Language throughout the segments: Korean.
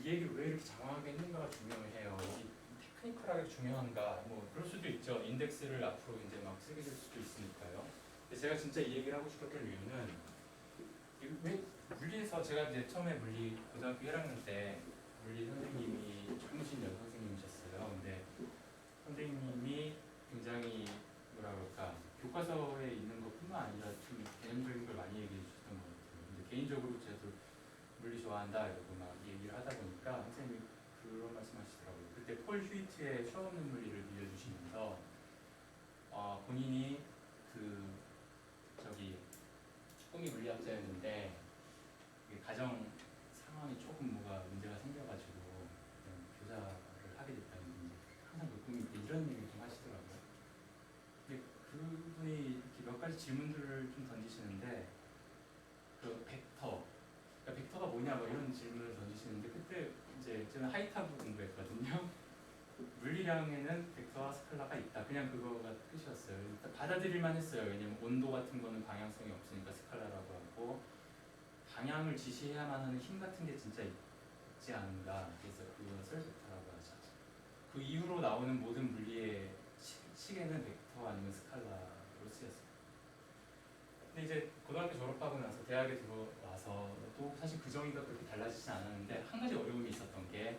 얘기를 왜 이렇게 장황하게 했는가가 중요해요. 이 테크니컬하게 중요한가? 뭐 그럴 수도 있죠. 인덱스를 앞으로 이제 막 쓰게 될 수도 있으니까요. 근데 제가 진짜 이 얘기를 하고 싶었던 이유는 왜 물리에서 제가 이제 처음에 물리 고등학교 1학년 때 물리 선생님이 젊으신 여성 선생님이셨어요. 근데 선생님이 굉장히 뭐라 그럴까 교과서에 있는 것뿐만 아니라 좀 개념적인 걸 많이 얘기해 주셨던 것 같아요. 근데 개인적으로 저도 물리 좋아한다 이러고 막 얘기를 하다 보니까 선생님이 그런 말씀하시더라고요. 그때 폴 휴이트의 수학 없는 물리를 빌려주시면서 본인이 그 저기 꿈이 물리학자였는데 가정 상황이 조금 뭐가 문제가 생겨가지고 교사를 하게 됐다는 이제 항상 그 꿈이 이런 얘기를 좀 하시더라고요. 근데 그분이 이렇게 몇 가지 질문들을 좀 던지시는데 그 벡터, 그러니까 벡터가 뭐냐 뭐 이런 질문을 던지시는데 그때 이제 저는 하이타브 공부했거든요. 물리량에는 벡터와 스칼라가 있다. 그냥 그거가 끝이었어요. 받아들일만 했어요. 왜냐면 온도 같은 거는 방향성이 없으니까 스칼라라고 하고 방향을 지시해야만 하는 힘 같은 게 진짜 있지 않은가. 그래서 그것을 벡터라고 하죠. 그 이후로 나오는 모든 물리의 시계는 벡터 아니면 스칼라로 쓰였어요. 근데 이제 고등학교 졸업하고 나서 대학에 들어와서 또 사실 그 정의가 그렇게 달라지진 않았는데 한 가지 어려움이 있었던 게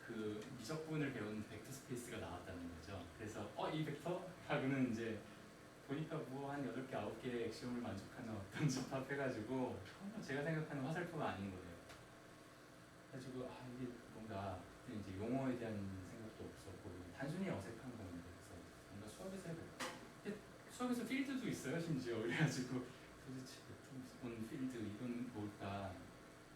그 미적분을 배운 벡터 스페이스가 나왔다는 거죠. 그래서 이 벡터? 하고는 이제 보니까 뭐 한 8개, 9개의 액시옴을 만족하는 어떤 집합 해가지고 제가 생각하는 화살표가 아닌 거예요. 그래가지고 이게 뭔가 이제 용어에 대한 생각도 없었고 단순히 어색한 겁니다. 그래서 뭔가 수업에서 해볼까? 수업에서 필드도 있어요 심지어. 그래가지고 도대체 온 필드 이건 뭘까?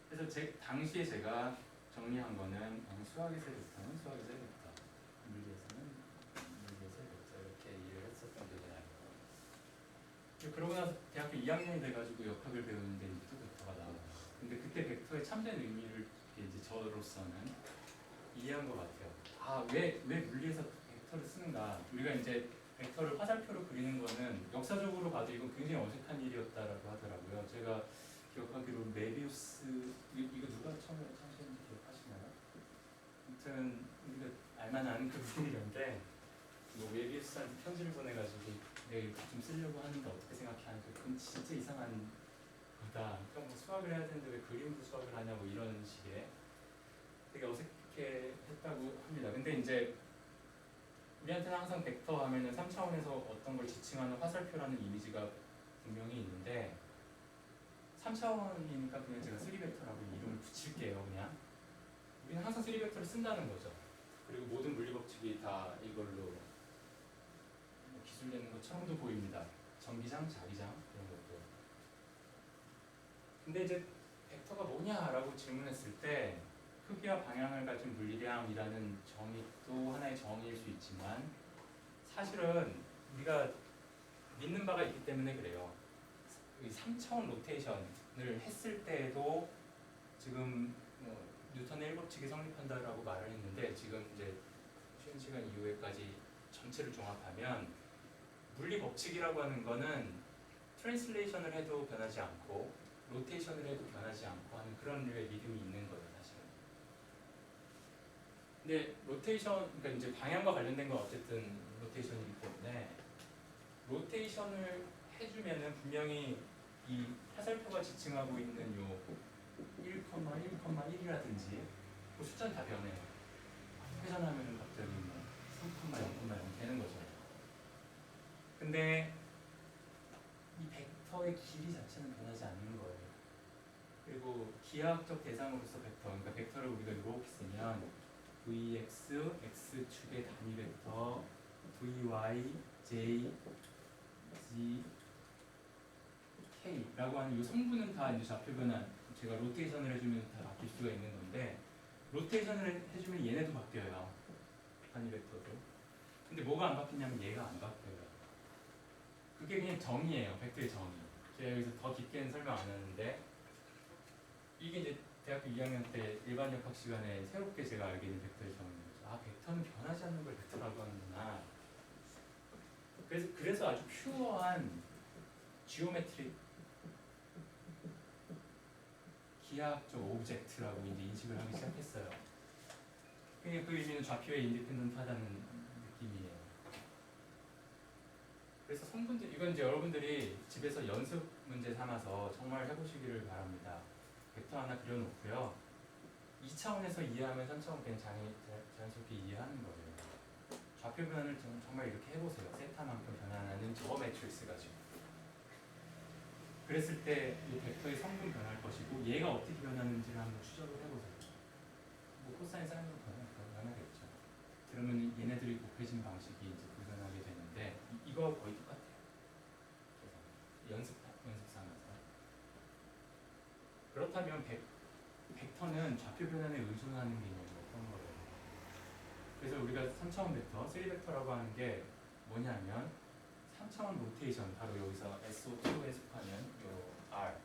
그래서 당시에 제가 정리한 거는 수학에서의 벡터는 수학에서의 벡터, 물리에서는 물리에서의 벡터 이렇게 이해를 했었던 기억이 나요. 그러고 나서 대학교 2학년이 돼가지고 역학을 배우는데 또 벡터가 나와요. 근데 그때 벡터의 참된 의미를 이제 저로서는 이해한 것 같아요. 왜 물리에서 벡터를 쓰는가? 우리가 이제 벡터를 화살표로 그리는 거는 역사적으로 봐도 이건 굉장히 어색한 일이었다라고 하더라고요. 제가 기억하기로 메비우스 이거 누가 처음에 창시했는지 기억하시나요? 아무튼 우리가 알만한 그 분이었는데 뭐 메비우스한테 편지를 보내가지고 내가 이거 좀 쓰려고 하는데 어떻게 생각해 하니까 그건 진짜 이상한 거다. 그러니까 뭐 수학을 해야 되는데 왜 그림으로 수학을 하냐 뭐 이런 식의 되게 어색해 했다고 합니다. 근데 이제 우리한테는 항상 벡터 하면은 3차원에서 어떤 걸 지칭하는 화살표라는 이미지가 분명히 있는데 3차원이니까 그냥 제가 3벡터라고 이름을 붙일게요. 그냥 우리는 항상 3벡터를 쓴다는 거죠. 그리고 모든 물리 법칙이 다 이걸로 기술되는 것처럼도 보입니다. 전기장, 자기장 그런 것도. 근데 이제 벡터가 뭐냐라고 질문했을 때 크기와 방향을 가진 물리량이라는 정의도 하나의 정의일 수 있지만 사실은 우리가 믿는 바가 있기 때문에 그래요. 3차원 로테이션을 했을 때에도 지금 뉴턴의 1법칙이 성립한다라고 말을 했는데 지금 이제 쉬는 시간 이후에까지 전체를 종합하면 물리 법칙이라고 하는 거는 트랜슬레이션을 해도 변하지 않고 로테이션을 해도 변하지 않고 하는 그런 류의 믿음이 있는 거예요, 사실은. 근데 로테이션, 그러니까 이제 방향과 관련된 건 어쨌든 로테이션이기 때문에 로테이션을 해주면은 분명히 이 화살표가 지칭하고 있는 요 1,1,1이라든지 그 숫자는 다 변해요. 회전하면 갑자기 뭐 3,0,0,0 되는 거죠. 근데 이 벡터의 길이 자체는 변하지 않는 거예요. 그리고 기하학적 대상으로서 벡터, 그러니까 벡터를 우리가 이렇게 쓰면 Vx, x축의 단위 벡터, Vy, J, G, K라고 하는 이 성분은 다 이제 좌표 변환, 제가 로테이션을 해주면 다 바뀔 수가 있는 건데 로테이션을 해주면 얘네도 바뀌어요. 단위 벡터도. 근데 뭐가 안 바뀌냐면 얘가 안 바뀌어요. 그게 그냥 정의예요. 벡터의 정의. 제가 여기서 더 깊게는 설명 안 하는데 이게 이제 대학교 2학년 때 일반 역학 시간에 새롭게 제가 알게 된 벡터의 정의죠. 벡터는 변하지 않는 걸 벡터라고 하는구나. 그래서 아주 퓨어한 지오메트릭 기하학적 오브젝트라고 이제 인식을 하기 시작했어요. 그게 그 의미는 좌표에 인디펜던트하다는 느낌이에요. 그래서 성분들 이건 이제 여러분들이 집에서 연습 문제 삼아서 정말 해보시기를 바랍니다. 벡터 하나 그려놓고요. 2차원에서 이해하면 3차원 그냥 자연스럽게 이해하는 거예요. 좌표 변환을 정말 이렇게 해보세요. 세타만큼 변환하는 저 매트리스 가지고. 그랬을 때 이 벡터의 성분 변할 것이고 얘가 어떻게 변하는지를 한번 추적을 해보세요. 뭐 코사인 사인으로 변하겠죠. 그러면 얘네들이 곱해진 방식이 이제 구현하게 되는데 이거 거의 똑같아요. 그래서 연습상에서 그렇다면 벡터는 좌표 변환에 의존하는 개념이 어떤 거예요? 그래서 우리가 3차원 벡터, 3벡터라고 하는 게 뭐냐면 3차원 로테이션, 바로 여기서 SO2 해석하면 요 R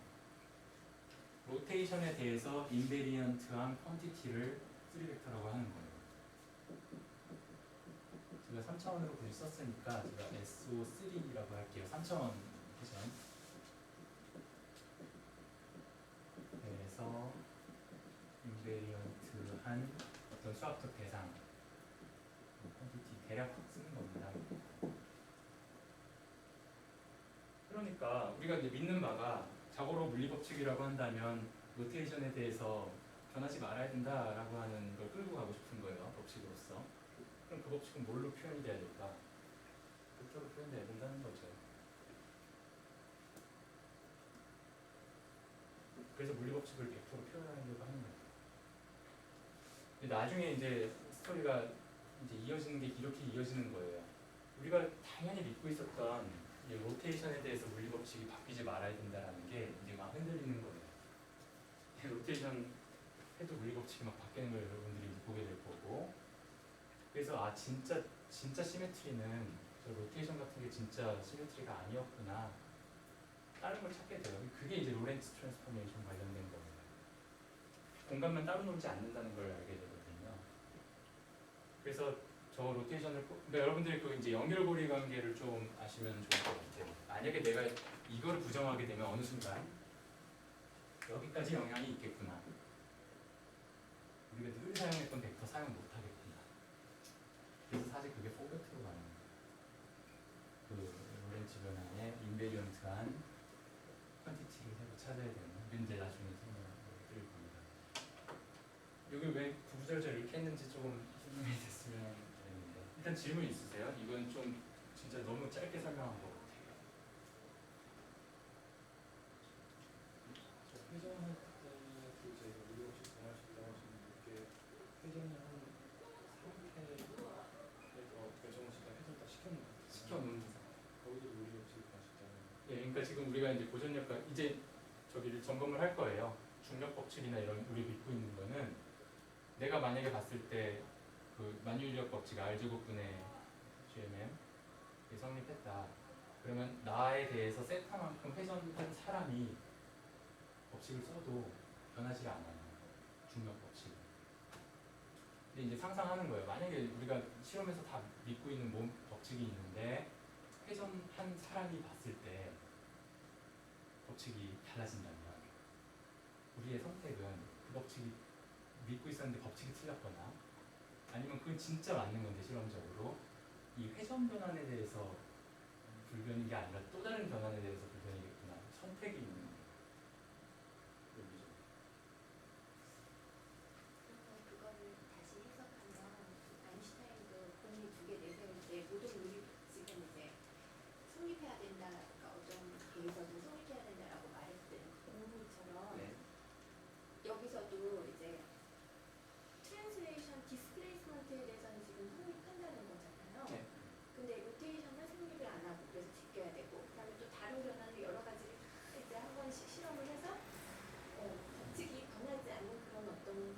로테이션에 대해서 인베리언트한 퀀티티를 3벡터라고 하는 거예요. 제가 3차원으로 굳이 썼으니까 제가 SO3라고 할게요. 3차원 로테이션 그래서 인베리언트한 어떤 수학적 대상 퀀티티 대략 쓰는 겁니다. 그러니까 우리가 이제 믿는 바가 자고로 물리법칙이라고 한다면 로테이션에 대해서 변하지 말아야 된다라고 하는 걸 끌고 가고 싶은 거예요. 법칙으로서. 그럼 그 법칙은 뭘로 표현이 돼야 될까? 벡터로 표현돼야 된다는 거죠. 그래서 물리법칙을 벡터로 표현하려고 하는 거예요. 근데 나중에 이제 스토리가 이제 이어지는 게 이렇게 이어지는 거예요. 우리가 당연히 믿고 있었던 이 로테이션에 대해서 물리법칙이 바뀌지 말아야 된다라는 게 이제 막 흔들리는 거예요. 로테이션 해도 물리법칙이 막 바뀌는 걸 여러분들이 보게 될 거고. 그래서 진짜 시메트리는 저 로테이션 같은 게 진짜 시메트리가 아니었구나. 다른 걸 찾게 돼요. 그게 이제 로렌츠 트랜스포메이션 관련된 거예요. 공간만 따로 놀지 않는다는 걸 알게 되거든요. 그래서 저 로테이션을 그러니까 여러분들이 그 이제 연결고리 관계를 좀 아시면 좋을 것 같아요. 만약에 내가 이걸 부정하게 되면 어느 순간 여기까지 영향이 있겠구나. 우리가 늘 사용했던 벡터 사용 못하겠구나. 그래서 사실 그게 포격트로 가는 거예요. 그 로렌츠 변환의 인베리언트한 퀀티티를 새로 찾아야 되는 이제 나중에 설명을 드릴 겁니다. 여기 왜 구구절절 이렇게 했는지 조금 설명이 됐으면 되는데 일단 질문 있으세요? 이건 좀 진짜 너무 짧게 설명한 것 같아요. 저 회전할 때도 저희가 물리법칙 변할 수 있다고 하시는데 이게 회전을 한 3회에서 배정호 씨가 회전 다 시켜놓는 거기도 물리법칙이 변할 수 있다는 예, 그러니까 지금 우리가 이제 고전력과 이제 저기를 점검을 할 거예요. 중력 법칙이나 이런 우리 믿고 있는 거는 내가 만약에 봤을 때 그 만유인력 법칙 R제곱분의 GMM 이 성립했다. 그러면 나에 대해서 세타만큼 회전한 사람이 법칙을 써도 변하지 않아요. 중력 법칙. 근데 이제 상상하는 거예요. 만약에 우리가 실험에서 다 믿고 있는 몸 법칙이 있는데 회전한 사람이 봤을 때 법칙이 달라진다면 우리의 선택은 그 법칙이 믿고 있었는데 법칙이 틀렸거나 아니면 그건 진짜 맞는 건데 실험적으로 이 회전 변환에 대해서 불변인 게 아니라 또 다른 변환에 대해서 불변이겠구나. 선택이 있는 거예요. 여기죠. 그거를 다시 해석하면 아인슈타인도 공이 두 개 내세울 때 모든 물리법칙은 이제 성립해야 된다, 그러니까 어떤 계에서도 성립해야 된다라고 말했을 공리처럼 네. 여기서도 이제 트랜슬레이션 디스플레이스먼트에 대해서는 지금 성립한다는 거잖아요. 네. 근데 로테이션은 성립을 안 하고 그래서 지켜야 되고 그다음에 또 다른 변화를 여러 가지를 다 이제 한 번씩 실험을 해서 법칙이 변하지 않는 그런 어떤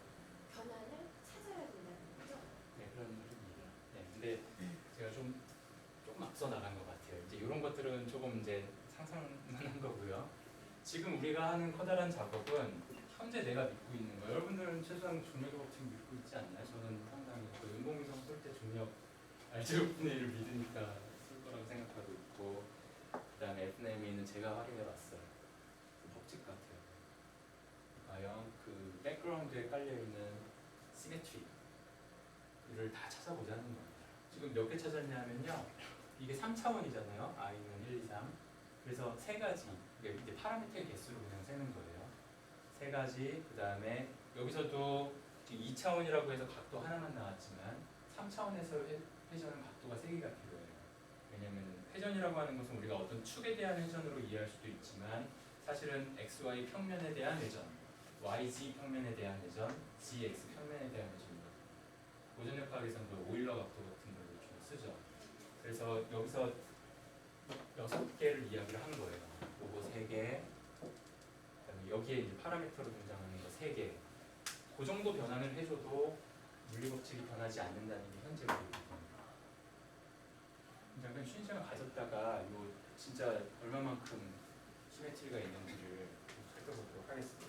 변화를 찾아야 된다는 거죠. 네, 그런 흐름이에요. 네, 근데 제가 조금 앞서 나간 것 같아요. 이제 이런 것들은 조금 이제 상상만 한 거고요. 지금 우리가 하는 커다란 작업은 현재 내가 믿고 있는 거. 여러분들은 최소한 중력의 법칙 믿고 있지 않나요? 저는 상당히 그 인공위성 쏠 때 중력 R제곱분의 1을 믿으니까 쓸 거라고 생각하고 있고, 그다음에 FNM에는 제가 확인해 봤어요. 법칙 같아요. 과연 그 백그라운드에 깔려 있는 시메트리를 다 찾아보자는 겁니다. 지금 몇 개 찾았냐면요. 이게 3차원이잖아요. i는 1, 2, 3. 그래서 세 가지, 이게 이제 파라미터의 개수로 그냥 세는 거예요. 세 가지, 그 다음에 여기서도 지금 2차원이라고 해서 각도 하나만 나왔지만 3차원에서 회전은 각도가 3개가 필요해요. 왜냐하면 회전이라고 하는 것은 우리가 어떤 축에 대한 회전으로 이해할 수도 있지만 사실은 XY 평면에 대한 회전, YZ 평면에 대한 회전, GX 평면에 대한 회전입니다. 고전역학에서는 오일러 각도 같은 걸 좀 쓰죠. 그래서 여기서 6개를 이야기를 한 거예요. 요거 3개, 그다음에 여기에 이제 파라미터로 등장하는 거 3개. 그 정도 변환을 해줘도 물리법칙이 변하지 않는다는 게 현재 우리거든요. 잠깐 쉬는 시간 가졌다가 요 진짜 얼마만큼 시메트리가 있는지를 좀 살펴보도록 하겠습니다.